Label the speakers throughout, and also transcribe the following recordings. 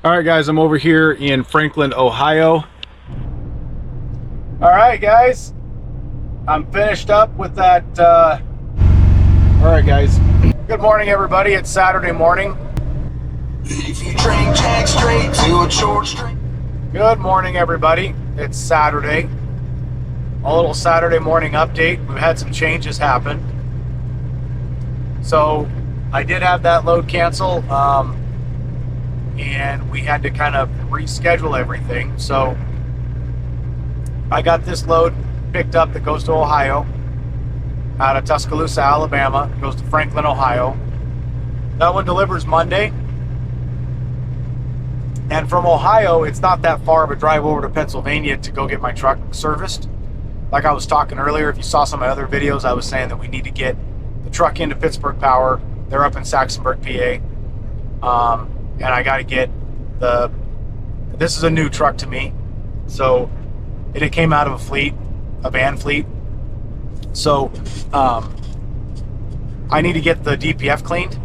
Speaker 1: All right, guys, I'm over here in Franklin, Ohio. All right, guys, I'm finished up with that. All right, guys. Good morning, everybody. It's Saturday morning.
Speaker 2: If you drink Jack straight to a short street.
Speaker 1: Good morning, everybody. It's Saturday. A little Saturday morning update. We've had some changes happen. So I did have that load cancel, and we had to kind of reschedule everything. So I got this load picked up that goes to Ohio, out of Tuscaloosa, Alabama. It goes to Franklin, Ohio. That one delivers Monday. And from Ohio, it's not that far of a drive over to Pennsylvania to go get my truck serviced. Like I was talking earlier, if you saw some of my other videos, I was saying that we need to get the truck into Pittsburgh Power. They're up in Saxonburg, PA. And I got to get this is a new truck to me. So it came out of a van fleet. So I need to get the DPF cleaned.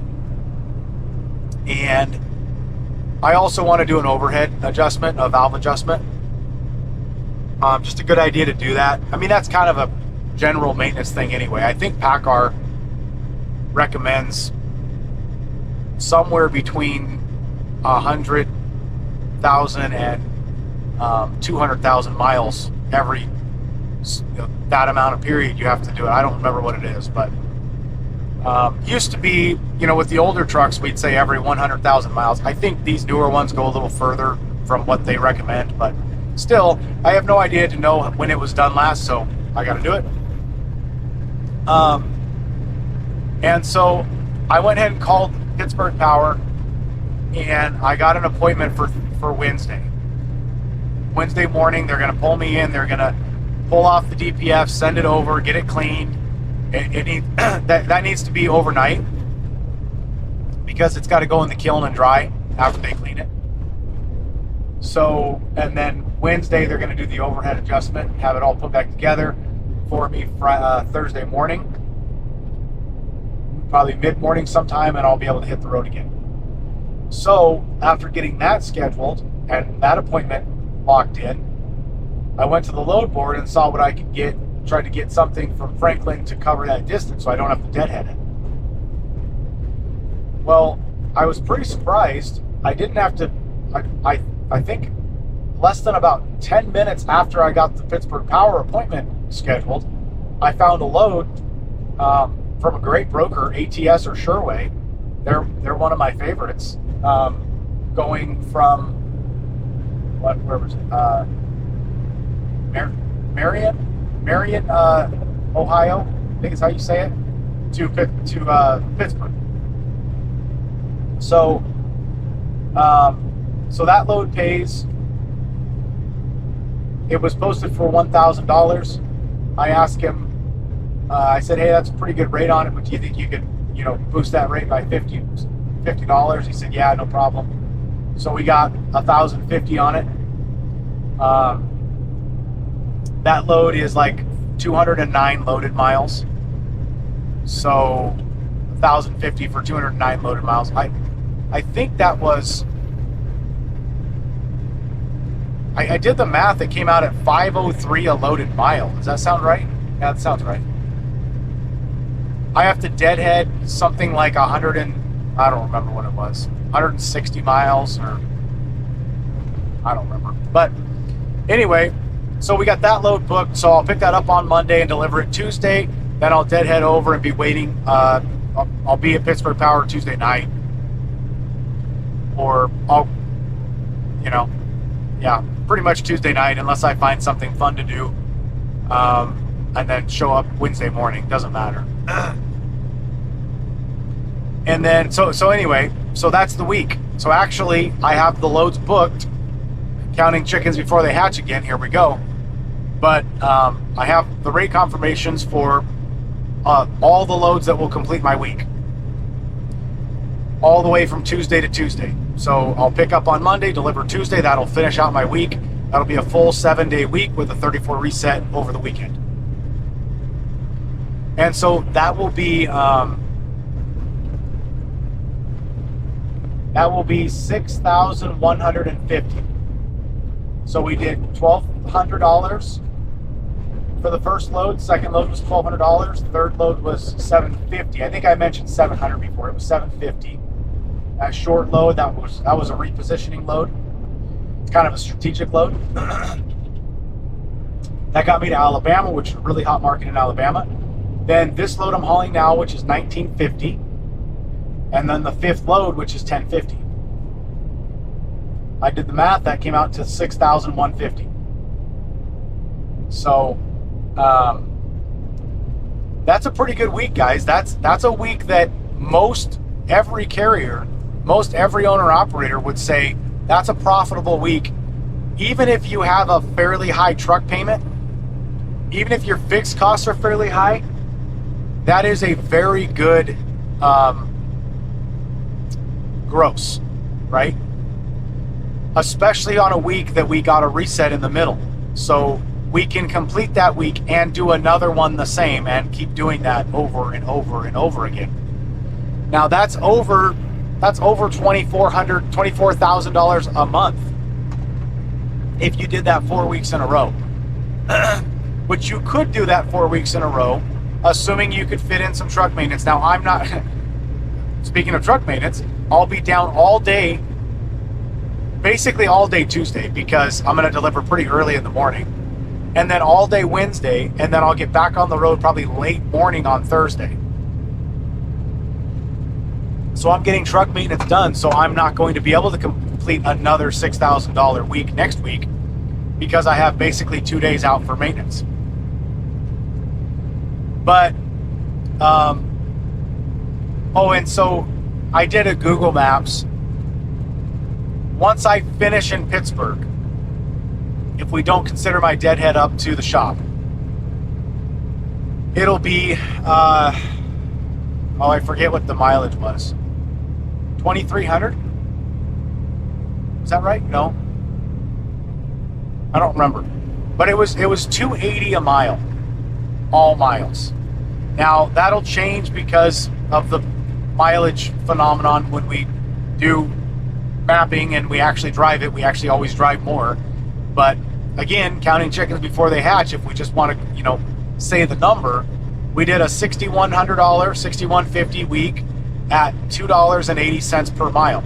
Speaker 1: And I also want to do an overhead adjustment, a valve adjustment. Just a good idea to do that. I mean, that's kind of a general maintenance thing anyway. I think PACCAR recommends somewhere between 100,000 and 200,000 miles every, that amount of period you have to do it. I don't remember what it is, but used to be, with the older trucks, we'd say every 100,000 miles. I think these newer ones go a little further from what they recommend, but still, I have no idea to know when it was done last, so I got to do it. And so I went ahead and called Pittsburgh Power, and I got an appointment for Wednesday. Wednesday morning, they're going to pull me in. They're going to pull off the DPF, send it over, get it cleaned. That needs to be overnight because it's got to go in the kiln and dry after they clean it. So, and then Wednesday they're going to do the overhead adjustment, have it all put back together for me Thursday morning, probably mid-morning sometime, and I'll be able to hit the road again. So after getting that scheduled and that appointment locked in, I went to the load board and saw what I could get. Tried to get something from Franklin to cover that distance so I don't have to deadhead it. Well, I was pretty surprised. I didn't have to, I think less than about 10 minutes after I got the Pittsburgh Power appointment scheduled, I found a load from a great broker, ATS or Sherway. They're one of my favorites. Going from, where was it? Marion, Ohio, I think is how you say it, to Pittsburgh. So, so that load pays. It was posted for $1,000. I asked him. I said, "Hey, that's a pretty good rate on it, but do you think you could, boost that rate by $50?" He said, "Yeah, no problem." So we got $1,050 on it. That load is like 209 loaded miles. So 1,050 for 209 loaded miles. I think that was, I did the math. It came out at 503 a loaded mile. Does that sound right? Yeah, that sounds right. I have to deadhead something like 100 and, I don't remember what it was, 160 miles, or I don't remember. But anyway, so we got that load booked, so I'll pick that up on Monday and deliver it Tuesday. Then I'll deadhead over and be waiting. I'll be at Pittsburgh Power Tuesday night. Or I'll, pretty much Tuesday night, unless I find something fun to do. And then show up Wednesday morning. Doesn't matter. And then, so anyway, so that's the week. So actually, I have the loads booked, counting chickens before they hatch again. Here we go. But I have the rate confirmations for all the loads that will complete my week, all the way from Tuesday to Tuesday. So I'll pick up on Monday, deliver Tuesday. That'll finish out my week. That'll be a full 7-day week with a 34 reset over the weekend. And so that will be That will be 6,150. So we did $1,200 for the first load. Second load was $1,200. Third load was $750. I think I mentioned $700 before. It was $750. That short load, that was a repositioning load. It's kind of a strategic load. That got me to Alabama, which is a really hot market in Alabama. Then this load I'm hauling now, which is $1,950. And then the fifth load, which is $1,050. I did the math, that came out to $6,150. So that's a pretty good week, guys. That's a week that most every carrier, most every owner operator would say that's a profitable week. Even if you have a fairly high truck payment, even if your fixed costs are fairly high, that is a very good gross, right? Especially on a week that we got a reset in the middle. So we can complete that week and do another one the same and keep doing that over and over and over again. Now that's over $24,000 a month if you did that 4 weeks in a row. Which you could do that 4 weeks in a row, assuming you could fit in some truck maintenance. Now I'm not, speaking of truck maintenance, I'll be down all day, basically all day Tuesday, because I'm going to deliver pretty early in the morning, and then all day Wednesday, and then I'll get back on the road probably late morning on Thursday. So I'm getting truck maintenance done, so I'm not going to be able to complete another $6,000 week next week because I have basically 2 days out for maintenance. But, oh, and so I did a Google Maps. Once I finish in Pittsburgh, if we don't consider my deadhead up to the shop, it'll be, oh, I forget what the mileage was. 2,300? Is that right? No. I don't remember. But it was $280 a mile. All miles. Now that'll change because of the mileage phenomenon. When we do mapping and we actually drive it, we actually always drive more. But again, counting chickens before they hatch, if we just want to, say the number, we did a $6,100, $6,150 week at $2.80 per mile,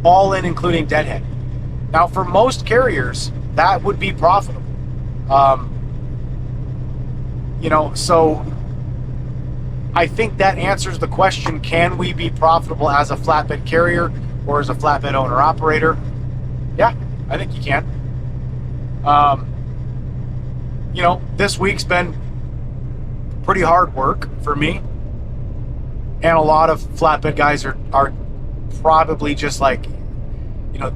Speaker 1: all in including deadhead. Now for most carriers, that would be profitable. So I think that answers the question, can we be profitable as a flatbed carrier or as a flatbed owner operator? Yeah, I think you can. This week's been pretty hard work for me. And a lot of flatbed guys are probably just like,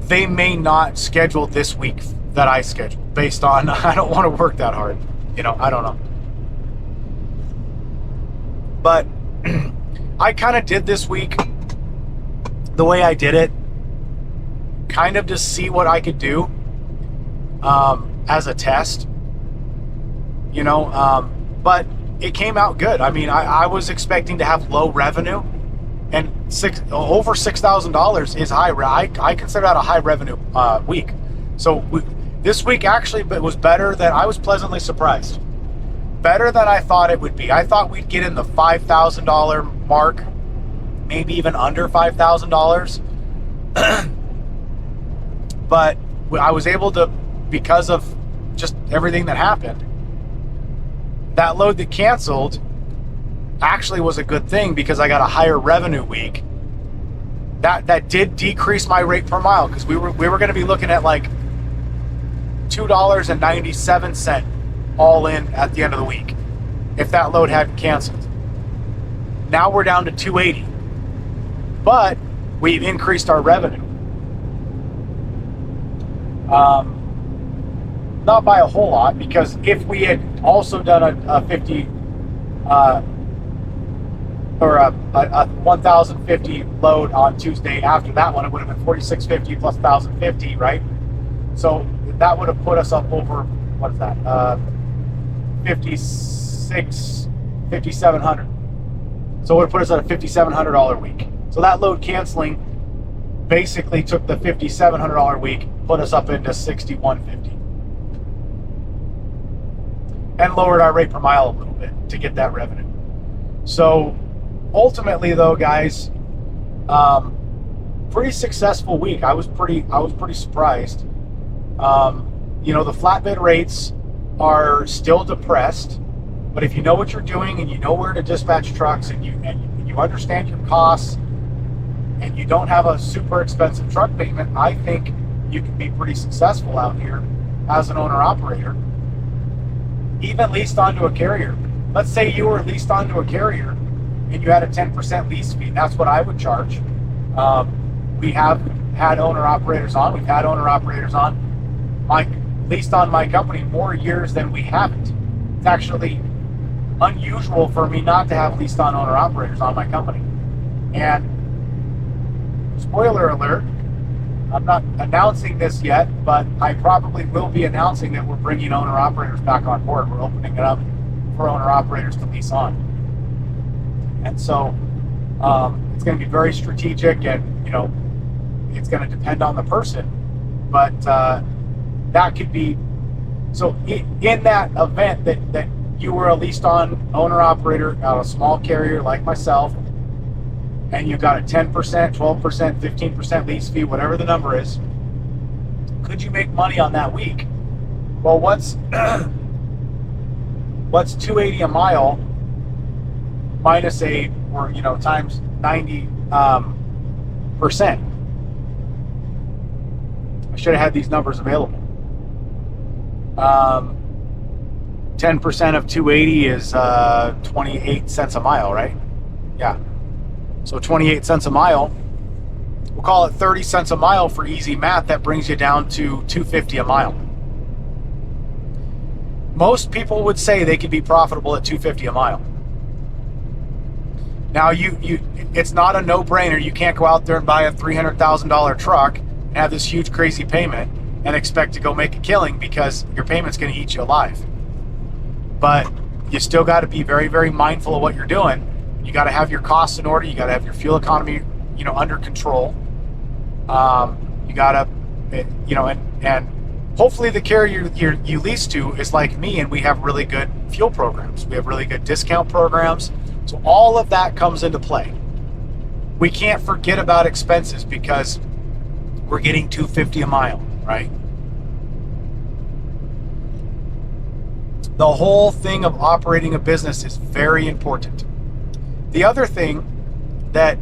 Speaker 1: they may not schedule this week that I scheduled based on, I don't want to work that hard. I don't know. But I kind of did this week the way I did it, kind of to see what I could do as a test, but it came out good. I mean, I was expecting to have low revenue, and over $6,000 is high. I consider that a high revenue week. So this week actually was better than, I was pleasantly surprised. Better than I thought it would be. I thought we'd get in the $5,000 mark, maybe even under $5,000. But I was able to, because of just everything that happened, that load that canceled actually was a good thing because I got a higher revenue week. That did decrease my rate per mile, because we were going to be looking at like $2.97 all in at the end of the week if that load hadn't canceled. Now we're down to $2.80, but we've increased our revenue. Not by a whole lot, because if we had also done a 50 or a 1,050 load on Tuesday after that one, it would have been 4,650 plus 1,050, right? So that would have put us up over, what is that? 5,700. So it would put us at a $5,700 week. So that load canceling basically took the $5,700 week, put us up into $6,150, and lowered our rate per mile a little bit to get that revenue. So ultimately, though, guys, pretty successful week. I was pretty surprised. The flatbed rates are still depressed, but if you know what you're doing and you know where to dispatch trucks and you understand your costs and you don't have a super expensive truck payment, I think you can be pretty successful out here as an owner operator, even leased onto a carrier. Let's say you were leased onto a carrier and you had a 10% lease fee. That's what I would charge. We have had owner operators on. We've had owner operators on leased on my company more years than we haven't. It's actually unusual for me not to have leased on owner operators on my company. And spoiler alert, I'm not announcing this yet, but I probably will be announcing that we're bringing owner operators back on board. We're opening it up for owner operators to lease on. And so it's going to be very strategic, and it's going to depend on the person. But that could be, so in that event that you were a leased on owner operator out of a small carrier like myself, and you got a 10%, 12%, 15% lease fee, whatever the number is, could you make money on that week? Well, what's $280 a mile minus times 90%? I should have had these numbers available. 10% of 280 is 28 cents a mile, right? Yeah. So 28 cents a mile, we'll call it 30 cents a mile for easy math. That brings you down to $250 a mile. Most people would say they could be profitable at $250 a mile. Now, it's not a no-brainer. You can't go out there and buy a $300,000 truck and have this huge crazy payment and expect to go make a killing, because your payment's going to eat you alive. But you still got to be very, very mindful of what you're doing. You got to have your costs in order. You got to have your fuel economy, under control. You got to, and hopefully the carrier you lease to is like me, and we have really good fuel programs. We have really good discount programs. So all of that comes into play. We can't forget about expenses because we're getting $250 a mile, right? The whole thing of operating a business is very important. The other thing that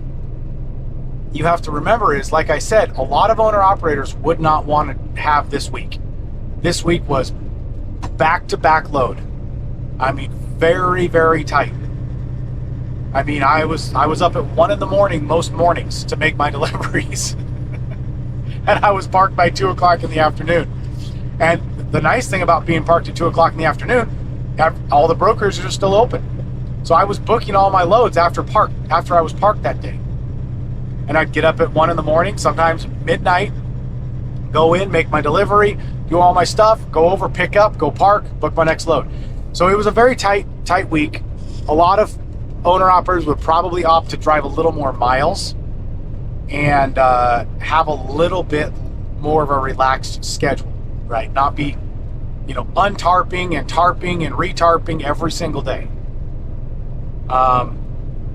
Speaker 1: you have to remember is, like I said, a lot of owner operators would not want to have this week. This week was back-to-back load. I mean, very, very tight. I mean, I was up at 1 a.m. most mornings to make my deliveries. And I was parked by 2 o'clock in the afternoon. And the nice thing about being parked at 2 o'clock in the afternoon, all the brokers are still open. So I was booking all my loads after I was parked that day. And I'd get up at 1 a.m, sometimes midnight, go in, make my delivery, do all my stuff, go over, pick up, go park, book my next load. So it was a very tight week. A lot of owner operators would probably opt to drive a little more miles and have a little bit more of a relaxed schedule, right? Not be, untarping and tarping and retarping every single day.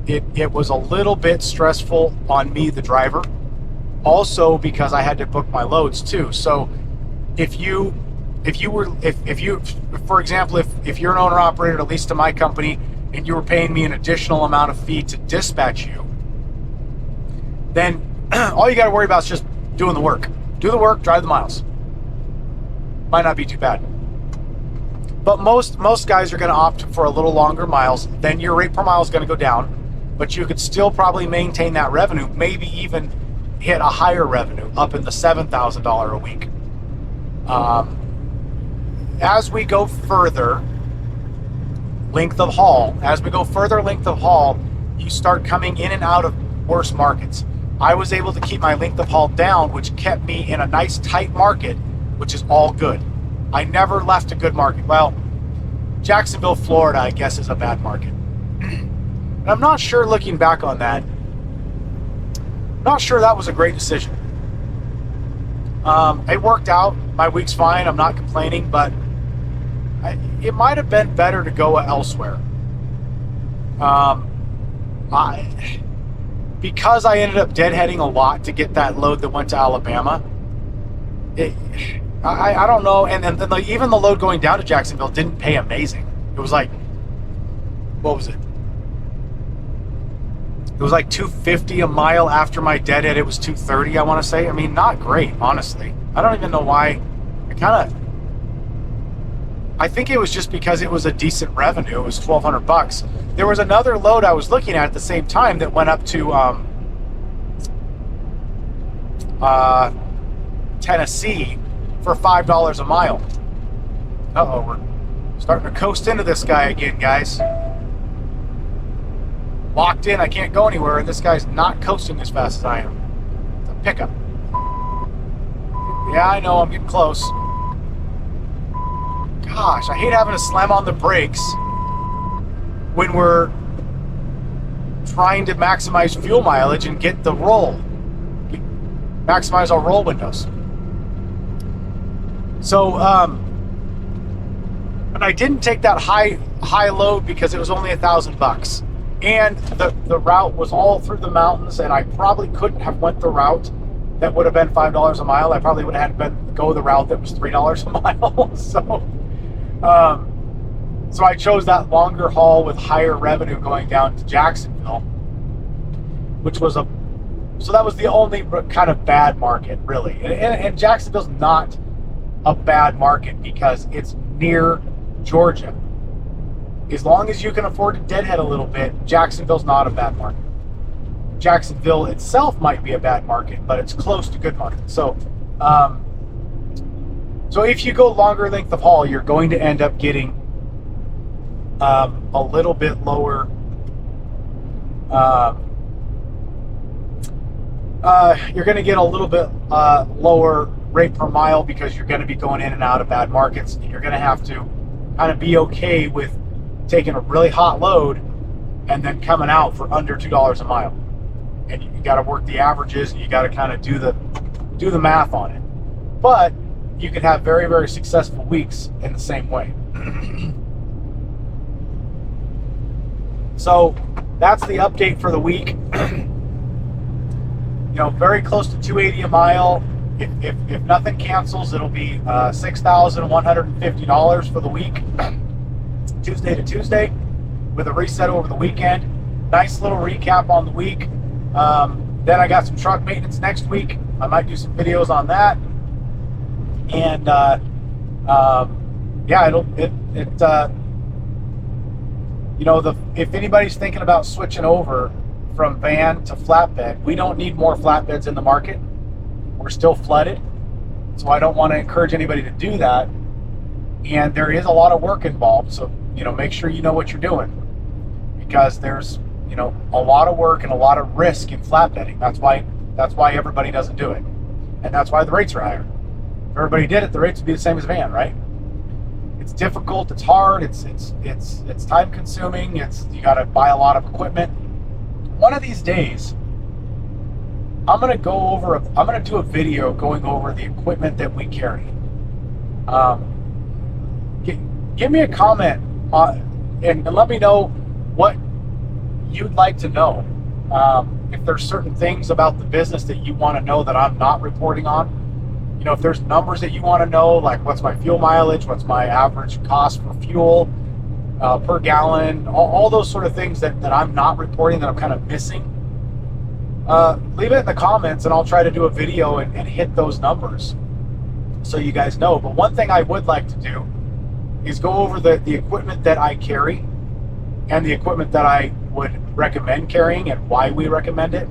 Speaker 1: It was a little bit stressful on me, the driver, also because I had to book my loads too. So if you, for example, if you're an owner operator, at least to my company, and you were paying me an additional amount of fee to dispatch you, then all you got to worry about is just doing the work. Do the work, drive the miles. Might not be too bad. But most guys are going to opt for a little longer miles. Then your rate per mile is going to go down, but you could still probably maintain that revenue, maybe even hit a higher revenue up in the $7,000 a week. As we go further length of haul, you start coming in and out of worse markets. I was able to keep my length of haul down, which kept me in a nice tight market, which is all good. I never left a good market. Well, Jacksonville, Florida, I guess, is a bad market. And I'm not sure, looking back on that, not sure that was a great decision. It worked out. My week's fine. I'm not complaining, but it might have been better to go elsewhere. Because I ended up deadheading a lot to get that load that went to Alabama. I don't know. And then even the load going down to Jacksonville didn't pay amazing. It was like, what was it? It was like $250 a mile after my deadhead. It was $230, I want to say. I mean, not great, honestly. I don't even know why. I think it was just because it was a decent revenue. It was $1,200. There was another load I was looking at the same time that went up to Tennessee for $5 a mile. Uh-oh, we're starting to coast into this guy again, guys. Locked in, I can't go anywhere, and this guy's not coasting as fast as I am. It's a pickup. Yeah, I know, I'm getting close. Gosh, I hate having to slam on the brakes when we're trying to maximize fuel mileage and get the roll. Maximize our roll windows. So, but I didn't take that high load because it was only $1,000. And the route was all through the mountains, and I probably couldn't have went the route that would have been $5 a mile. I probably would have had to go the route that was $3 a mile. So I chose that longer haul with higher revenue going down to Jacksonville, which was so that was the only kind of bad market, really. And Jacksonville's not a bad market because it's near Georgia. As long as you can afford to deadhead a little bit, Jacksonville's not a bad market. Jacksonville itself might be a bad market, but it's close to good market. So, so if you go longer length of haul, you're going to end up getting a little bit lower. You're going to get a little bit lower rate per mile because you're going to be going in and out of bad markets, and you're going to have to kind of be okay with taking a really hot load and then coming out for under $2 a mile. And you got to work the averages, and you got to kind of do the math on it. But you can have very, very successful weeks in the same way. So that's the update for the week. Very close to $280 a mile. If nothing cancels, it'll be $6,150 for the week. Tuesday to Tuesday, with a reset over the weekend. Nice little recap on the week. Then I got some truck maintenance next week. I might do some videos on that. And if anybody's thinking about switching over from van to flatbed, we don't need more flatbeds in the market. We're still flooded, so I don't want to encourage anybody to do that. And there is a lot of work involved, so make sure you know what you're doing, because there's a lot of work and a lot of risk in flatbedding. That's why everybody doesn't do it, and that's why the rates are higher. If everybody did it, the rates would be the same as van, right? It's difficult, it's hard, it's time consuming, you got to buy a lot of equipment. One of these days, I'm gonna do a video going over the equipment that we carry. Give me a comment and let me know what you'd like to know. If there's certain things about the business that you want to know that I'm not reporting on. If there's numbers that you want to know, like what's my fuel mileage, what's my average cost for fuel per gallon, all those sort of things that I'm not reporting, that I'm kind of missing, leave it in the comments, and I'll try to do a video and hit those numbers so you guys know. But one thing I would like to do is go over the equipment that I carry and the equipment that I would recommend carrying and why we recommend it.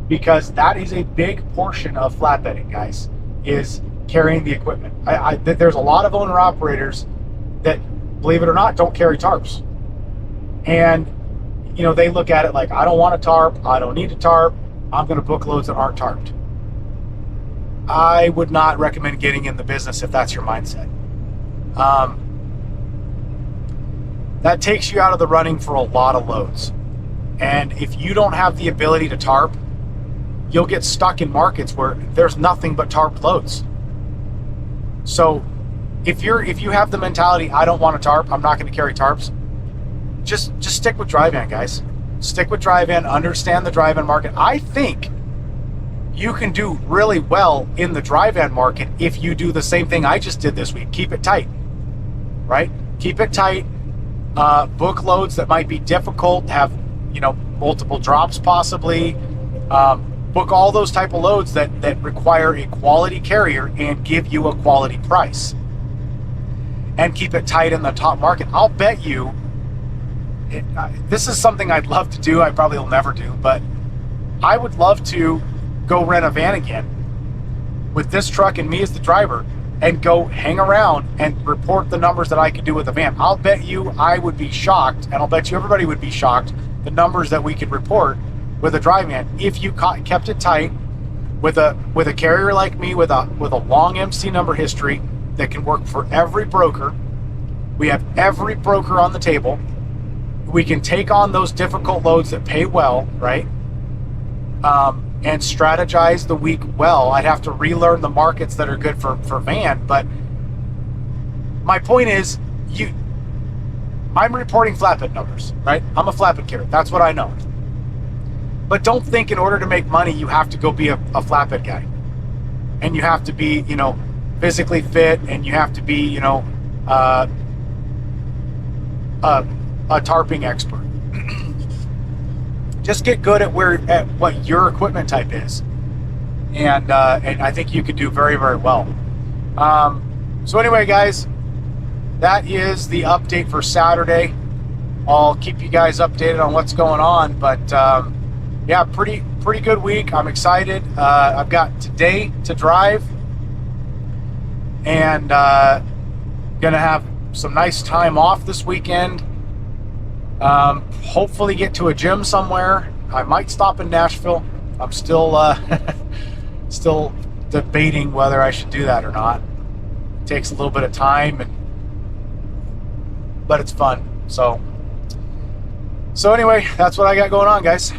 Speaker 1: Because that is a big portion of flatbedding, guys, is carrying the equipment. There's a lot of owner-operators that, believe it or not, don't carry tarps. And, they look at it like, I don't want a tarp, I don't need a tarp, I'm going to book loads that aren't tarped. I would not recommend getting in the business if that's your mindset. That takes you out of the running for a lot of loads. And if you don't have the ability to tarp, you'll get stuck in markets where there's nothing but tarp loads. So if you have the mentality, I don't want a tarp, I'm not going to carry tarps, just stick with dry van, guys. Stick with dry van, understand the dry van market. I think you can do really well in the dry van market if you do the same thing I just did this week. Keep it tight, right? Keep it tight. Book loads that might be difficult, have, you know, multiple drops possibly. Book all those type of loads that require a quality carrier and give you a quality price. And keep it tight in the top market. I'll bet you, this is something I'd love to do. I probably will never do, but I would love to go rent a van again with this truck and me as the driver and go hang around and report the numbers that I could do with a van. I'll bet you I would be shocked, and I'll bet you everybody would be shocked, the numbers that we could report with a dry van if you kept it tight with a carrier like me with a long MC number history that can work for every broker. We have every broker on the table. We can take on those difficult loads that pay well, right? And strategize the week well. I'd have to relearn the markets that are good for van, but my point is, I'm reporting flatbed numbers, right? I'm a flatbed carrier. That's what I know. But don't think in order to make money, you have to go be a flatbed guy. And you have to be, you know, physically fit, and you have to be, you know, a tarping expert. Just get good at what your equipment type is, and I think you could do very, very well. So anyway, guys, that is the update for Saturday. I'll keep you guys updated on what's going on, but yeah, pretty good week. I'm excited. I've got today to drive, and gonna have some nice time off this weekend. Hopefully get to a gym somewhere. I might stop in Nashville. I'm still still debating whether I should do that or not. It takes a little bit of time, but it's fun. So anyway, that's what I got going on, guys.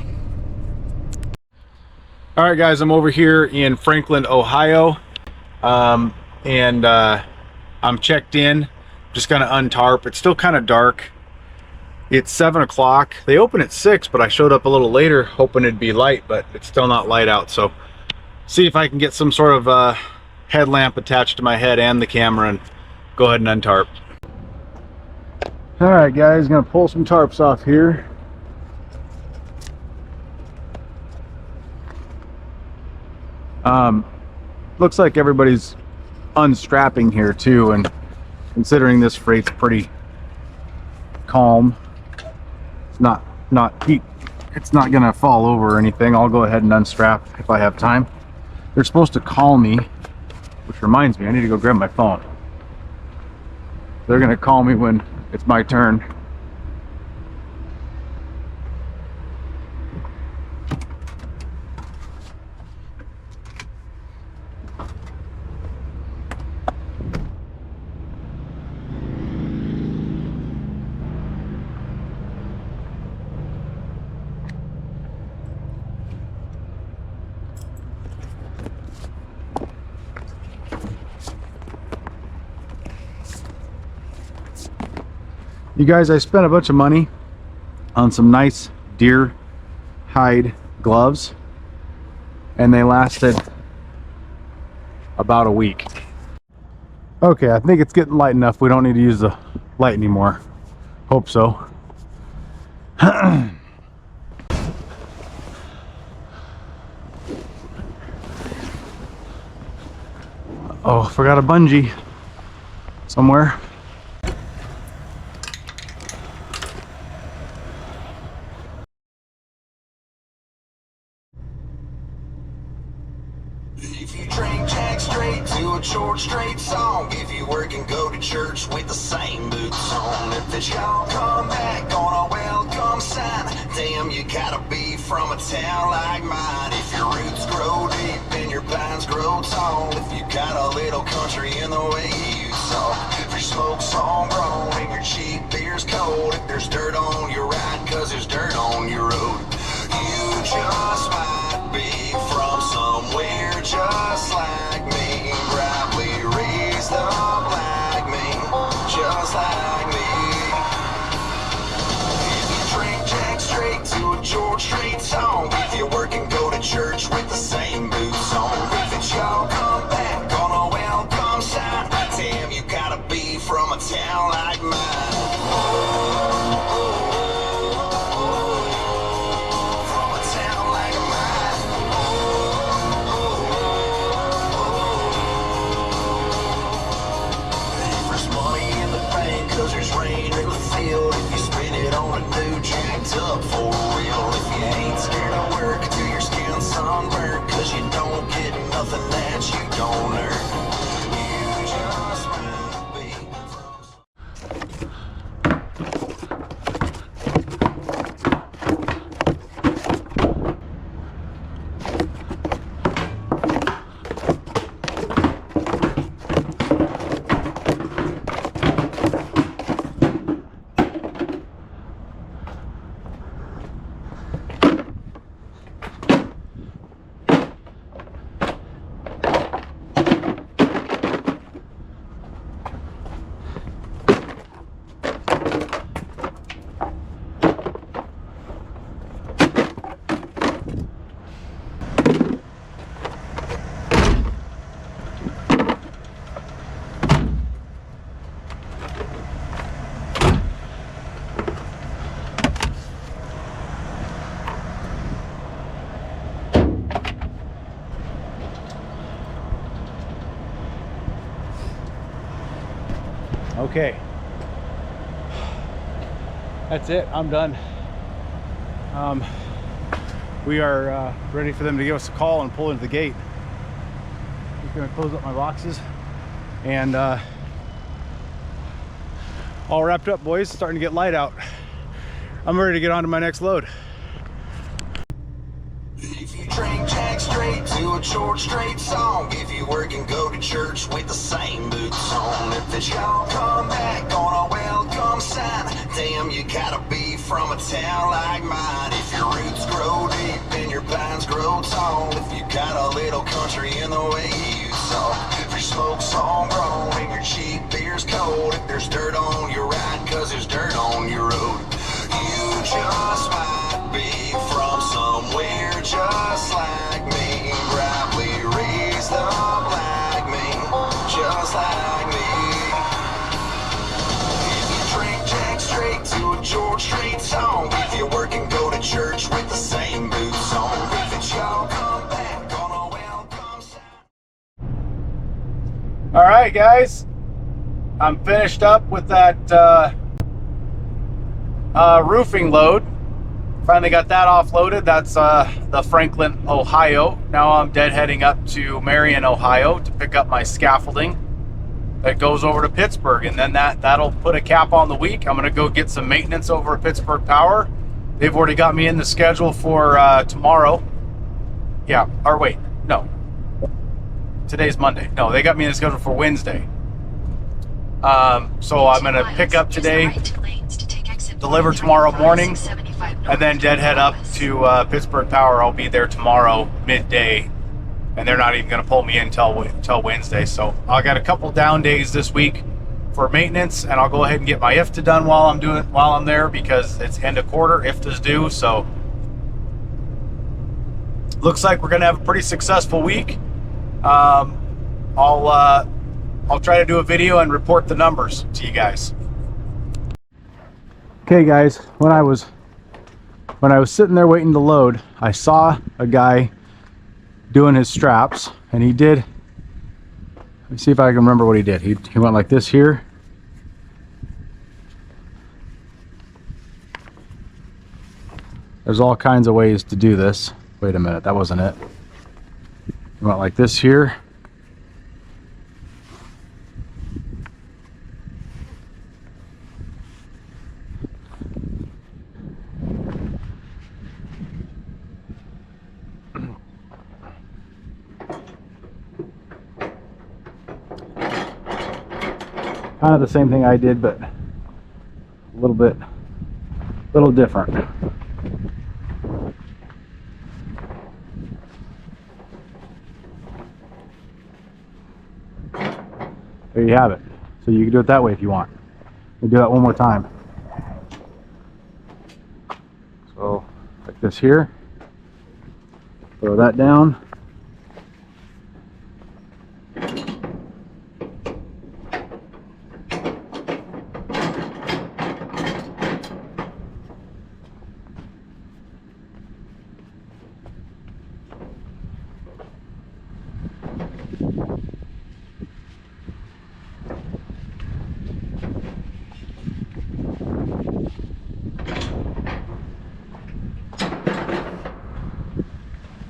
Speaker 1: All right, guys, I'm over here in Franklin, Ohio, and I'm checked in. Just gonna untarp. It's still kind of dark. It's 7 o'clock. They open at 6, but I showed up a little later hoping it'd be light, but it's still not light out. So see if I can get some sort of headlamp attached to my head and the camera and go ahead and untarp. All right, guys, gonna pull some tarps off here. Looks like everybody's unstrapping here too, and considering this freight's pretty calm, it's not gonna fall over or anything. I'll go ahead and unstrap if I have time. They're supposed to call me, which reminds me, I need to go grab my phone. They're gonna call me when it's my turn. You guys, I spent a bunch of money on some nice deer hide gloves, and they lasted about a week. Okay, I think it's getting light enough. We don't need to use the light anymore. Hope so. Oh, forgot a bungee somewhere.
Speaker 2: If you drink Jack straight to a short straight song, if you work and go to church with the same boots on, if it's y'all come back on a welcome sign, damn, you gotta be from a town like mine. If your roots grow deep and your pines grow tall, if you got a little country in the way you talk, if your smoke's homegrown and your cheap beer's cold, if there's dirt on your ride cause there's dirt on your road, you just might be from
Speaker 3: Okay. That's it. I'm done. We are ready for them to give us a call and pull into the gate. Just gonna close up my boxes and all wrapped up, boys. Starting to get light out. I'm ready to get on to my next load.
Speaker 2: If you drink Jack straight to a George Strait song, if you work and go to church with the same boots on, if the y'all come back on a welcome sign, damn, you gotta be from a town like mine. If your roots grow deep and your pines grow tall, if you got a little country in the way you talk, if your smoke's homegrown and your cheap beer's cold, if there's dirt on your ride cause there's dirt on your road, you just might be from somewhere just like me, probably raised up like me, just like me. If you drink Jack straight to a George Strait song, if you work and go to church with the same boots on, if it's y'all come back on a welcome sign.
Speaker 1: All right, guys, I'm finished up with that roofing load. Finally got that offloaded. That's the Franklin, Ohio. Now I'm deadheading up to Marion, Ohio to pick up my scaffolding that goes over to Pittsburgh, and then that'll put a cap on the week. I'm gonna go get some maintenance over at Pittsburgh Power. They've already got me in the schedule for tomorrow. Yeah, or wait, no. Today's Monday. No, they got me in the schedule for Wednesday. So I'm gonna pick up today, deliver tomorrow morning, and then deadhead up to Pittsburgh Power. I'll be there tomorrow midday, and they're not even going to pull me in until Wednesday. So I got a couple down days this week for maintenance, and I'll go ahead and get my IFTA done while I'm there, because it's end of quarter. IFTA's due, so looks like we're going to have a pretty successful week. I'll try to do a video and report the numbers to you guys.
Speaker 3: Okay, guys, when I was sitting there waiting to load, I saw a guy doing his straps, and he did, let me see if I can remember what he did. He went like this here. There's all kinds of ways to do this. Wait a minute, that wasn't it. He went like this here. Kind of the same thing I did, but a little different. There you have it. So you can do it that way if you want. We'll do that one more time. So like this here. Throw that down.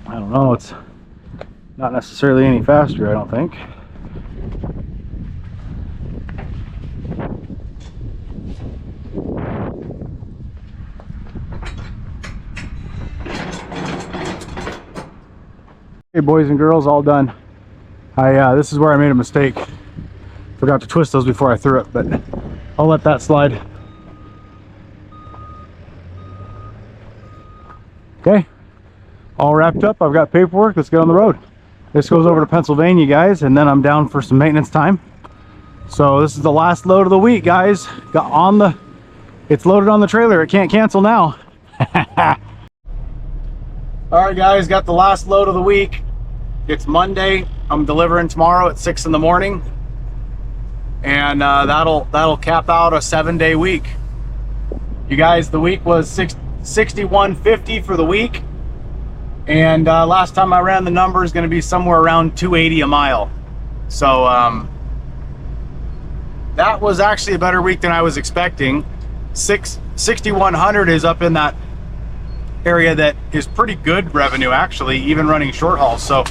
Speaker 3: I don't know, it's not necessarily any faster, I don't think. Okay, boys and girls, all done. This is where I made a mistake. Forgot to twist those before I threw it, but I'll let that slide. Okay, all wrapped up. I've got paperwork. Let's get on the road. This goes over to Pennsylvania, guys, and then I'm down for some maintenance time. So this is the last load of the week, guys. It's loaded on the trailer. It can't cancel now. All right, guys, got the last load of the week. It's Monday. I'm delivering tomorrow at 6 in the morning, and that'll cap out a 7-day week. You guys, the week was $61.50 for the week, and last time I ran the number is going to be somewhere around $280 a mile. So that was actually a better week than I was expecting. 6,100 is up in that area that is pretty good revenue, actually, even running short hauls. So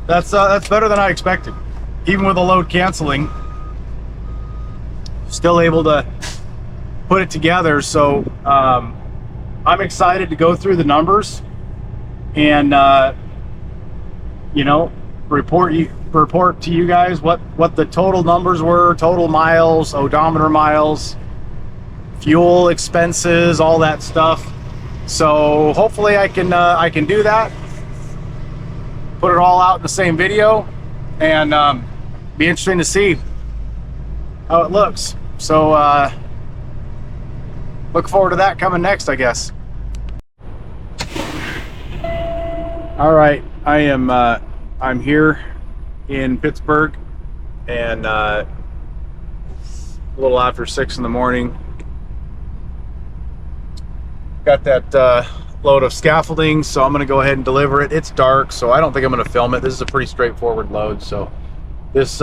Speaker 3: that's better than I expected. Even with a load canceling, still able to put it together. So I'm excited to go through the numbers and you know, report to you guys what the total numbers were, total miles, odometer miles, fuel expenses, all that stuff. So hopefully I can do that, put it all out in the same video, and be interesting to see how it looks. So look forward to that coming next, I guess. All right, I'm here in Pittsburgh, and a little after 6 in the morning. Got that load of scaffolding, so I'm going to go ahead and deliver it. It's dark, so I don't think I'm going to film it. This is a pretty straightforward load. So this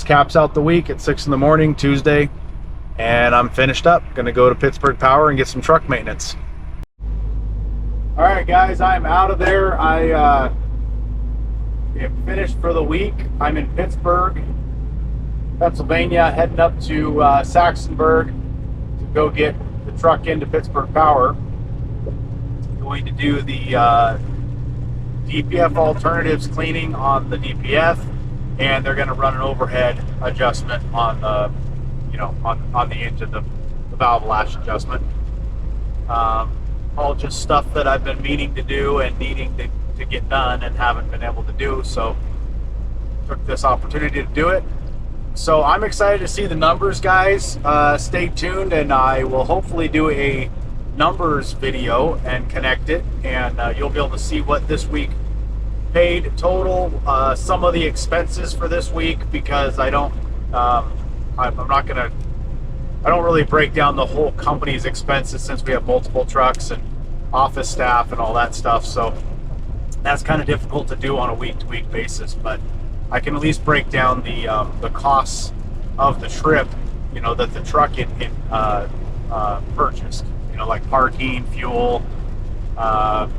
Speaker 3: caps out the week at 6 in the morning, Tuesday, and I'm finished up. Going to go to Pittsburgh Power and get some truck maintenance. All right, guys, I'm out of there. I am finished for the week. I'm in Pittsburgh, Pennsylvania, heading up to Saxonburg to go get the truck into Pittsburgh Power. Going to do the DPF alternatives cleaning on the DPF, and they're going to run an overhead adjustment on the, you know, on the engine, the valve lash adjustment. All just stuff that I've been meaning to do and needing to get done and haven't been able to do, so took this opportunity to do it. So I'm excited to see the numbers, guys. Stay tuned, and I will hopefully do a numbers video and connect it, and you'll be able to see what this week paid total, some of the expenses for this week, because I don't really break down the whole company's expenses since we have multiple trucks and office staff and all that stuff. So that's kind of difficult to do on a week-to-week basis, but I can at least break down the costs of the trip, you know, that the truck purchased. You know, like parking, fuel, you know,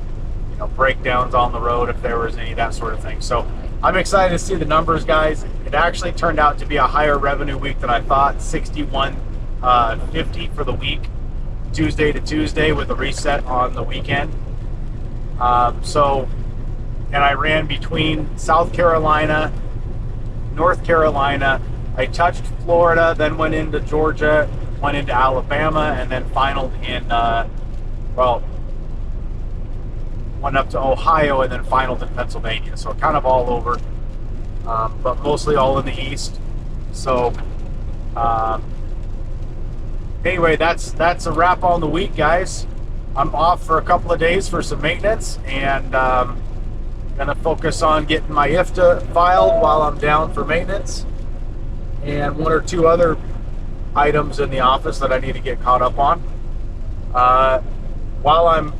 Speaker 3: breakdowns on the road if there was any, that sort of thing. So I'm excited to see the numbers, guys. It actually turned out to be a higher revenue week than I thought. 61.50 for the week, Tuesday to Tuesday, with a reset on the weekend. And I ran between South Carolina, North Carolina. I touched Florida, then went into Georgia, went into Alabama, and then finaled in, went up to Ohio, and then finaled in Pennsylvania. So kind of all over, but mostly all in the East. So anyway, that's a wrap on the week, guys. I'm off for a couple of days for some maintenance, and gonna focus on getting my IFTA filed while I'm down for maintenance, and one or two other items in the office that I need to get caught up on. While I'm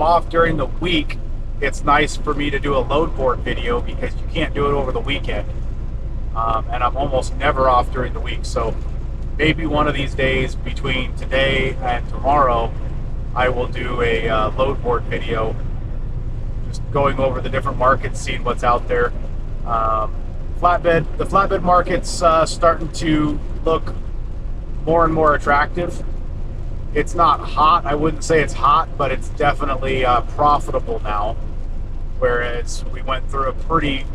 Speaker 3: off during the week, it's nice for me to do a load board video because you can't do it over the weekend, and I'm almost never off during the week. So maybe one of these days between today and tomorrow, I will do a load board video, just going over the different markets, seeing what's out there. The flatbed market's starting to look more and more attractive. It's not hot. I wouldn't say it's hot, but it's definitely profitable now. Whereas we went through a pretty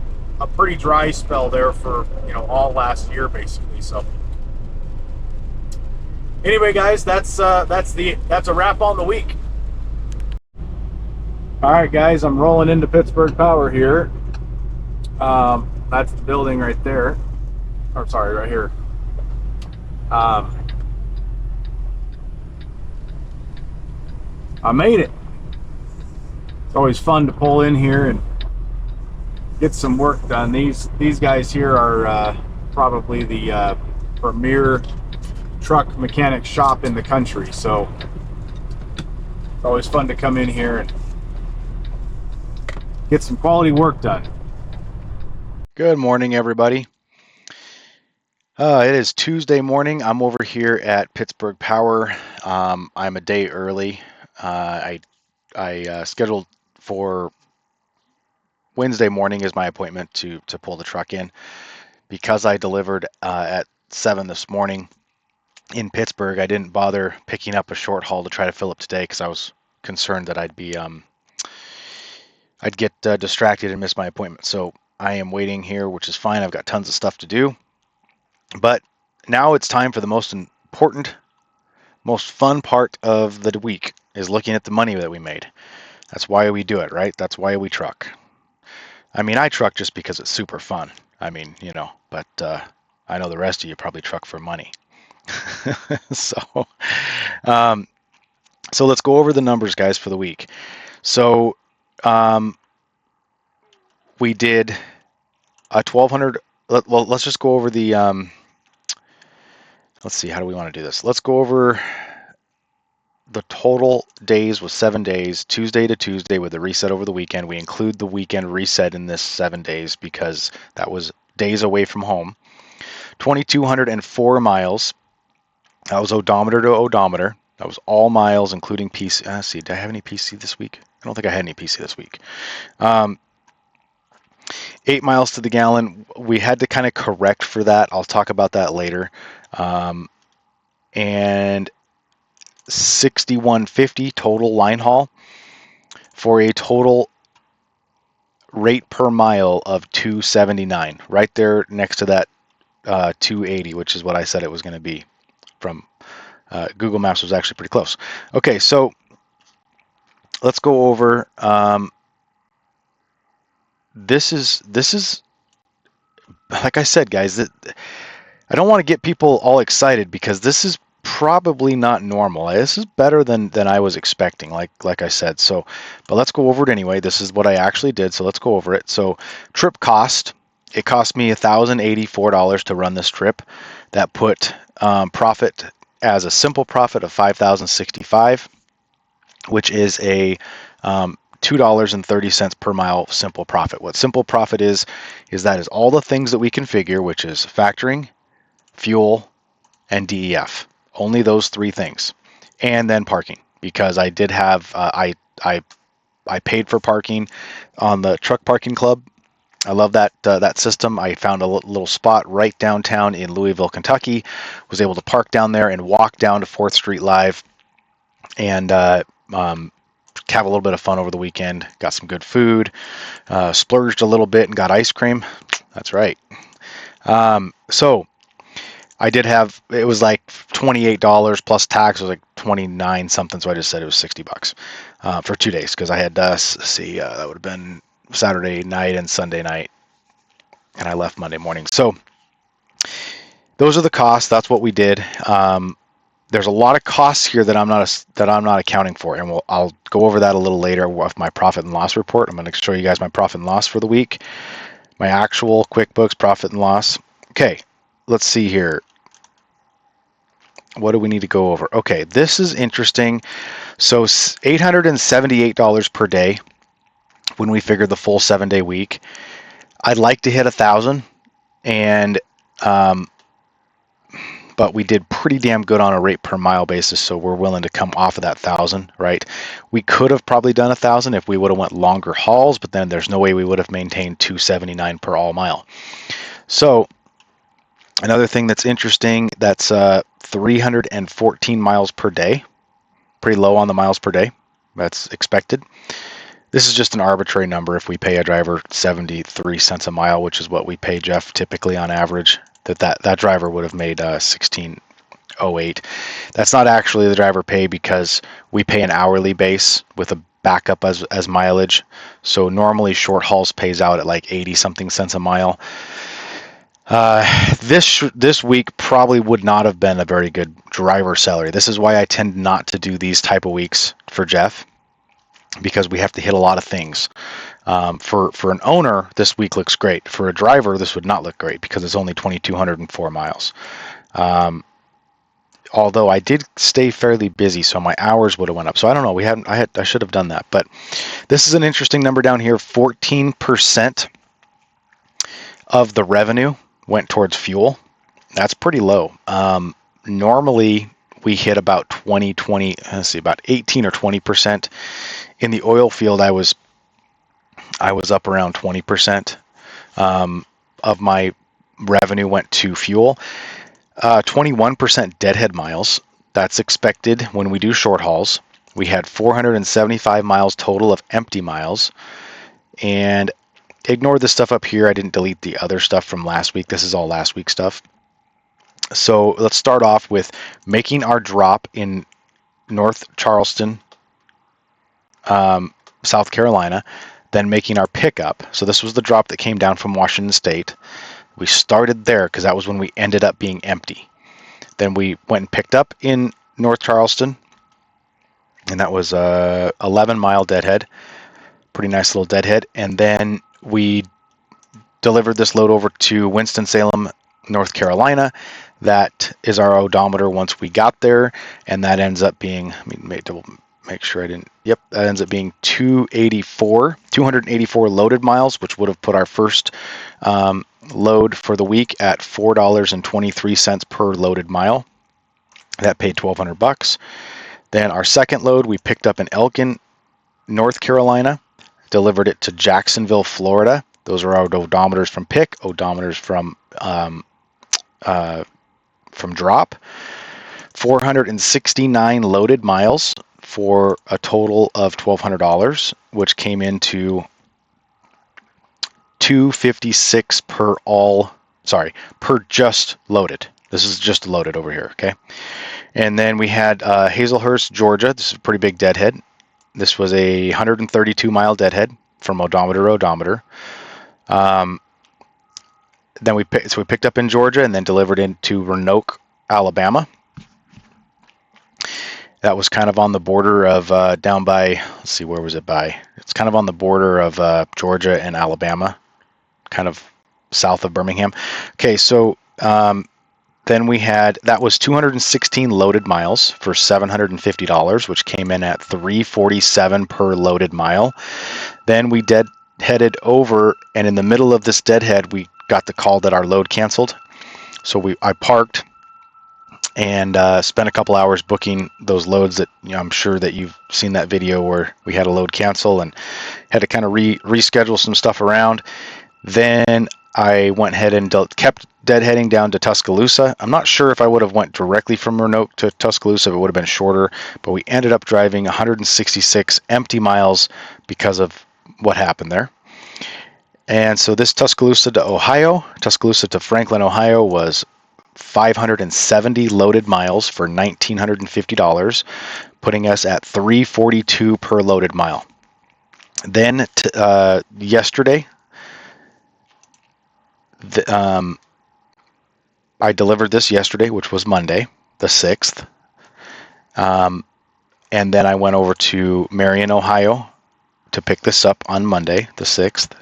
Speaker 3: dry spell there for, you know, all last year basically. So anyway, guys, that's a wrap on the week. All right, guys, I'm rolling into Pittsburgh Power here. That's the building right there. Or sorry, right here. I made it. It's always fun to pull in here and get some work done. These guys here are probably the premier truck mechanic shop in the country, so it's always fun to come in here and get some quality work done.
Speaker 4: Good morning, everybody.
Speaker 3: It is Tuesday morning. I'm over here at Pittsburgh Power. I'm a day early. I scheduled for Wednesday morning is my appointment to pull the truck in because I delivered at 7 this morning in Pittsburgh. I didn't bother picking up a short haul to try to fill up today because I was concerned that I'd get distracted and miss my appointment. So I am waiting here, which is fine. I've got tons of stuff to do, but now it's time for the most important, most fun part of the week is looking at the money that we made. That's why we do it, right? That's why we truck. I mean, I truck just because it's super fun. I mean, but I know the rest of you probably truck for money. so, um, so let's go over the numbers, guys, for the week. So, we did a 1,200. Well, let's just go over the. Let's see. How do we want to do this? Let's go over the total days was 7 days, Tuesday to Tuesday with a reset over the weekend. We include the weekend reset in this 7 days because that was days away from home. 2,204 miles. That was odometer to odometer. That was all miles, including PC. Let's see, did I have any PC this week? I don't think I had any PC this week. 8 miles to the gallon. We had to kind of correct for that. I'll talk about that later. And 6150 total line haul for a total rate per mile of 279, right there next to that 280, which is what I said it was going to be. From Google Maps was actually pretty close. Okay, so let's go over. This is like I said, guys. I don't want to get people all excited because this is probably not normal. This is better than I was expecting, like I said. So, but let's go over it anyway. This is what I actually did, so let's go over it. So, trip cost. It cost me $1,084 to run this trip. That put profit as a simple profit of $5,065, which is a $2.30 per mile simple profit. What simple profit is that is all the things that we configure, which is factoring, fuel, and DEF. Only those 3 things. And then parking, because I did have I paid for parking on the truck parking club. I love that system. I found a little spot right downtown in Louisville, Kentucky. Was able to park down there and walk down to 4th Street Live and have a little bit of fun over the weekend. Got some good food, splurged a little bit and got ice cream. That's right. So I did have, it was like $28 plus tax. It was like 29 something. So I just said it was $60 for 2 days because I had, that would have been Saturday night and Sunday night. And I left Monday morning. So those are the costs. That's what we did. There's a lot of costs here that I'm not accounting for, and I'll go over that a little later with my profit and loss report. I'm going to show you guys my profit and loss for the week, my actual QuickBooks profit and loss. Okay, let's see here. What do we need to go over? Okay, this is interesting. So $878 per day when we figure the full 7-day week. I'd like to hit 1,000, and but we did pretty damn good on a rate per mile basis, so we're willing to come off of that 1,000, right? We could have probably done 1,000 if we would have went longer hauls, but then there's no way we would have maintained 279 per all mile. So another thing that's interesting, that's 314 miles per day. Pretty low on the miles per day. That's expected. This is just an arbitrary number. If we pay a driver 73 cents a mile, which is what we pay Jeff typically on average, that driver would have made 1608. That's not actually the driver pay because we pay an hourly base with a backup as mileage. So normally short hauls pays out at like 80 something cents a mile. This week probably would not have been a very good driver salary. This is why I tend not to do these type of weeks for Jeff, because we have to hit a lot of things. For an owner, this week looks great. For a driver, this would not look great because it's only 2,204 miles. Although I did stay fairly busy, so my hours would have went up. So I don't know. I should have done that. But this is an interesting number down here. 14% of the revenue went towards fuel.
Speaker 4: That's pretty low. Normally we hit about 20, about 18 or 20%. In the oil field, I was up around 20% of my revenue went to fuel. 21% deadhead miles. That's expected when we do short hauls. We had 475 miles total of empty miles. And ignore the stuff up here. I didn't delete the other stuff from last week. This is all last week stuff. So let's start off with making our drop in North Charleston, South Carolina, then making our pickup. So this was the drop that came down from Washington State. We started there because that was when we ended up being empty. Then we went and picked up in North Charleston, and that was a 11-mile deadhead. Pretty nice little deadhead. And then we delivered this load over to Winston-Salem, North Carolina. That is our odometer once we got there, and that ends up being, let me make sure I didn't, yep, that ends up being 284 loaded miles, which would have put our first load for the week at $4.23 per loaded mile. That paid $1,200. Then our second load, we picked up in Elkin, North Carolina, delivered it to Jacksonville, Florida. Those are our odometers from pick, odometers from drop. 469 loaded miles for a total of $1,200, which came into $256 per just loaded. This is just loaded over here, okay? And then we had Hazelhurst, Georgia. This is a pretty big deadhead. This was a 132-mile deadhead from odometer to odometer. Then we picked up in Georgia and then delivered into Roanoke, Alabama. That was kind of on the border of down by, let's see, where was it by? It's kind of on the border of Georgia and Alabama, kind of south of Birmingham. Okay, so then we had, that was 216 loaded miles for $750, which came in at $347 per loaded mile. Then we headed over, and in the middle of this deadhead, we got the call that our load canceled. So I parked and spent a couple hours booking those loads that, you know, I'm sure that you've seen that video where we had a load cancel and had to kind of reschedule some stuff around. Then I went ahead and kept deadheading down to Tuscaloosa. I'm not sure if I would have went directly from Roanoke to Tuscaloosa if it would have been shorter, but we ended up driving 166 empty miles because of what happened there. And so this Tuscaloosa to Franklin, Ohio was 570 loaded miles for $1,950, putting us at $342 per loaded mile. Then yesterday, I delivered this yesterday, which was Monday, the 6th. And then I went over to Marion, Ohio to pick this up on Monday, the 6th,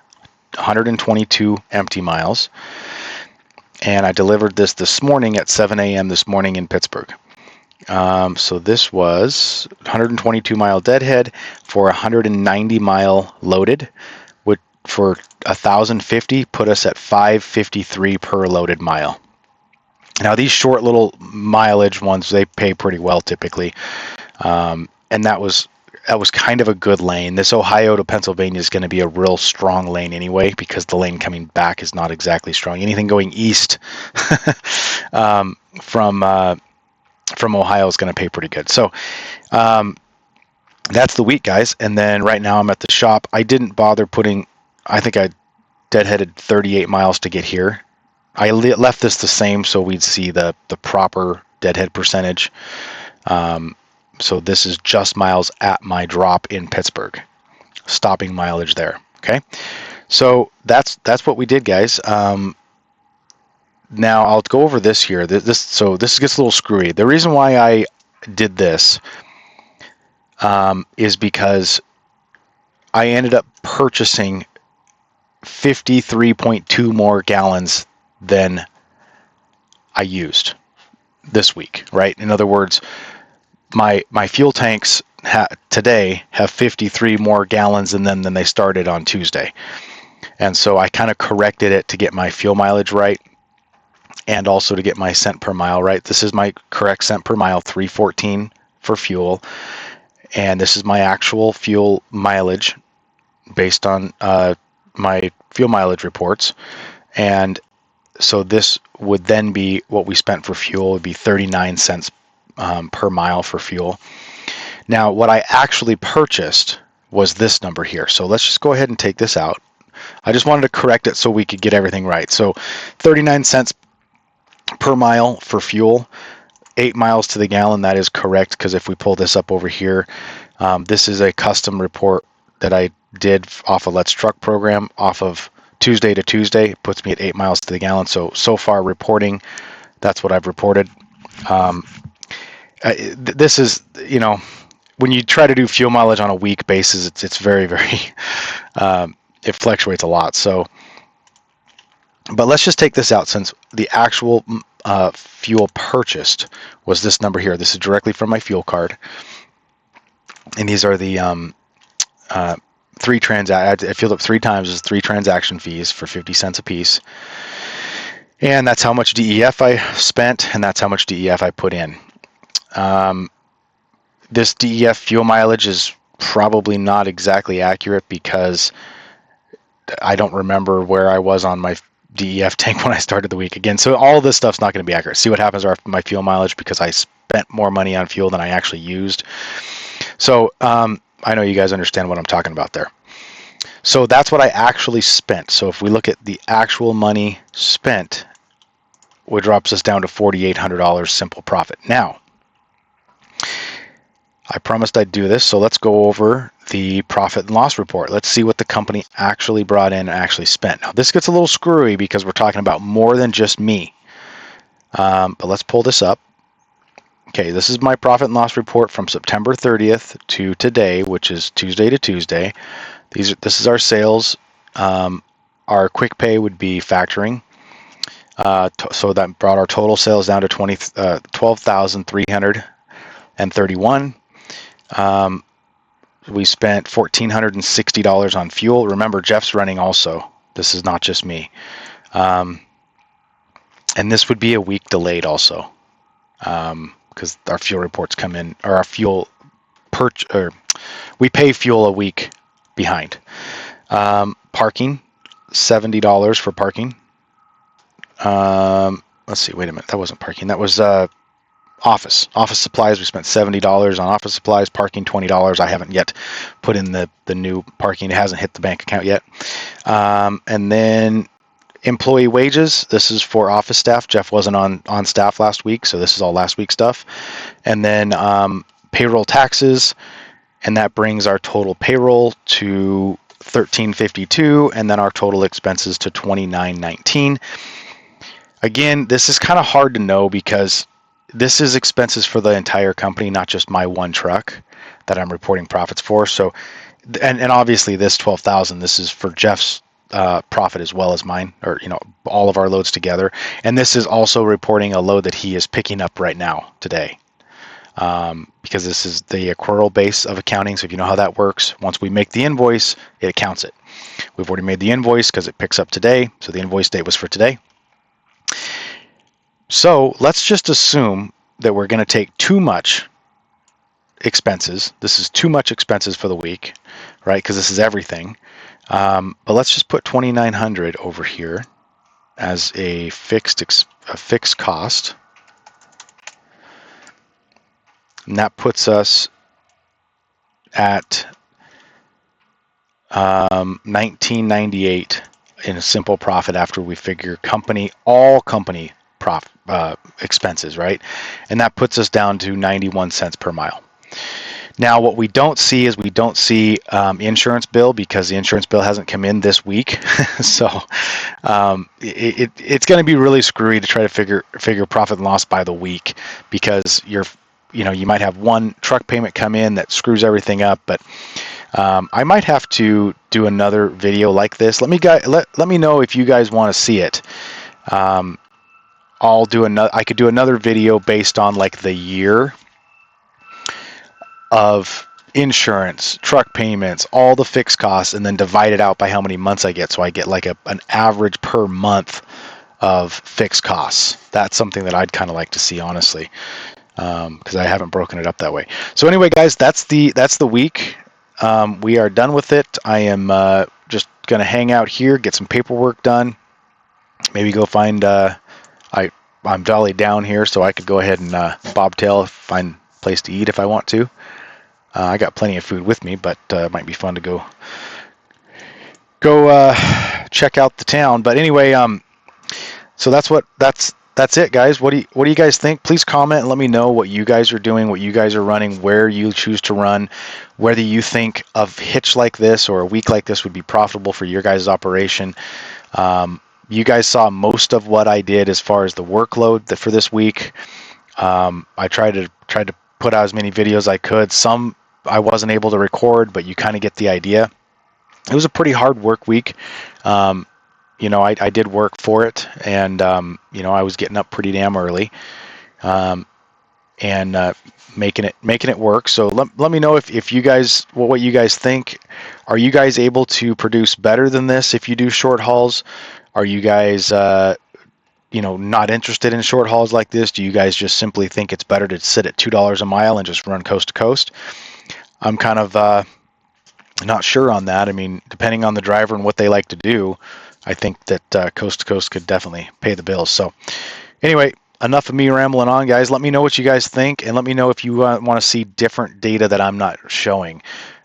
Speaker 4: 122 empty miles. And I delivered this morning at 7 a.m. this morning in Pittsburgh. So this was 122-mile deadhead for 190-mile loaded, which for 1,050 put us at $553 per loaded mile. Now these short little mileage ones, they pay pretty well typically, and that was kind of a good lane. This Ohio to Pennsylvania is going to be a real strong lane anyway, because the lane coming back is not exactly strong. Anything going east from Ohio is going to pay pretty good. So that's the week, guys. And then right now I'm at the shop. I didn't bother putting, I think I deadheaded 38 miles to get here. I left this the same so we'd see the proper deadhead percentage. So this is just miles at my drop in Pittsburgh, stopping mileage there. Okay, so that's what we did, guys. Now I'll go over this here. This gets a little screwy. The reason why I did this is because I ended up purchasing 53.2 more gallons than I used this week, right? In other words, my fuel tanks today have 53 more gallons in them than they started on Tuesday. And so I kind of corrected it to get my fuel mileage right. and also to get my cent per mile right. This is my correct cent per mile, 314 for fuel, and this is my actual fuel mileage based on my fuel mileage reports. And so this would then be what we spent for fuel, would be 39 cents per mile for fuel. Now, what I actually purchased was this number here. So let's just go ahead and take this out. I just wanted to correct it so we could get everything right. So 39 cents per mile for fuel, 8 miles to the gallon. That is correct, because if we pull this up over here, this is a custom report that I did off of Let's Truck program, off of Tuesday to Tuesday. It puts me at 8 miles to the gallon. So far reporting, that's what I've reported. This is, when you try to do fuel mileage on a week basis, it's very, very, it fluctuates a lot. So, but let's just take this out, since the actual fuel purchased was this number here. This is directly from my fuel card, and these are the I filled up 3 times. There's 3 transaction fees for 50 cents a piece, and that's how much DEF I spent, and that's how much DEF I put in. This DEF fuel mileage is probably not exactly accurate, because I don't remember where I was on my DEF tank when I started the week again. So all this stuff's not going to be accurate. See what happens after my fuel mileage, because I spent more money on fuel than I actually used. So I know you guys understand what I'm talking about there. So that's what I actually spent. So if we look at the actual money spent, it drops us down to $4,800 simple profit. Now, I promised I'd do this, so let's go over the profit and loss report. Let's see what the company actually brought in and actually spent. Now, this gets a little screwy because we're talking about more than just me. But let's pull this up. Okay, this is my profit and loss report from September 30th to today, which is Tuesday to Tuesday. This is our sales. Our quick pay would be factoring. So that brought our total sales down to 12,331. We spent $1,460 on fuel. Remember, Jeff's running also. This is not just me. And this would be a week delayed also, because our fuel reports come in, or our fuel we pay fuel a week behind. Parking, $70 for parking. Let's see, wait a minute, that wasn't parking. That was office supplies. We spent $70 on office supplies. Parking, $20. I haven't yet put in the new parking. It hasn't hit the bank account yet. And then employee wages. This is for office staff. Jeff wasn't on staff last week, so this is all last week's stuff. And then payroll taxes, and that brings our total payroll to $1,352, and then our total expenses to $2,919. Again, this is kind of hard to know, because this is expenses for the entire company, not just my one truck that I'm reporting profits for. So, and obviously this 12,000, this is for Jeff's profit as well as mine, or all of our loads together. And this is also reporting a load that he is picking up right now today, because this is the accrual base of accounting. So if you know how that works, once we make the invoice, it accounts it. We've already made the invoice because it picks up today. So the invoice date was for today. So let's just assume that we're going to take too much expenses. This is too much expenses for the week, right? Because this is everything. But let's just put 2,900 over here as a fixed cost, and that puts us at 1998 in a simple profit after we figure all company expenses, right? And that puts us down to 91 cents per mile. Now, what we don't see is insurance bill, because the insurance bill hasn't come in this week. So it's going to be really screwy to try to figure profit and loss by the week, because you might have one truck payment come in that screws everything up. But I might have to do another video like this. Let me know if you guys want to see it. I could do another video based on like the year of insurance, truck payments, all the fixed costs, and then divide it out by how many months I get. So I get like an average per month of fixed costs. That's something that I'd kind of like to see, honestly, because I haven't broken it up that way. So anyway, guys, that's the week. We are done with it. I am just going to hang out here, get some paperwork done, maybe go find I'm dolly down here, so I could go ahead and bobtail, find a place to eat if I want to. I got plenty of food with me, but it might be fun to go check out the town. But anyway, so that's it, guys. What do you guys think? Please comment and let me know what you guys are doing, what you guys are running, where you choose to run, whether you think a hitch like this or a week like this would be profitable for your guys' operation. You guys saw most of what I did as far as the workload for this week. I tried to put out as many videos as I could. Some I wasn't able to record, but you kind of get the idea. It was a pretty hard work week. I did work for it, and I was getting up pretty damn early, and making it work. So let me know if you guys what you guys think. Are you guys able to produce better than this if you do short hauls? Are you guys not interested in short hauls like this? Do you guys just simply think it's better to sit at $2 a mile and just run coast to coast? I'm kind of not sure on that. I mean, depending on the driver and what they like to do, I think that coast to coast could definitely pay the bills. So anyway, enough of me rambling on, guys. Let me know what you guys think, and let me know if you want to see different data that I'm not showing.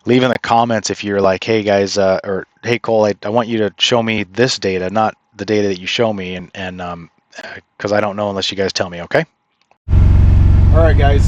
Speaker 4: Leave in the comments if you're like, hey guys, or hey Cole, I want you to show me this data, not the data that you show me, and because I don't know unless you guys tell me. Okay.
Speaker 3: All right, guys.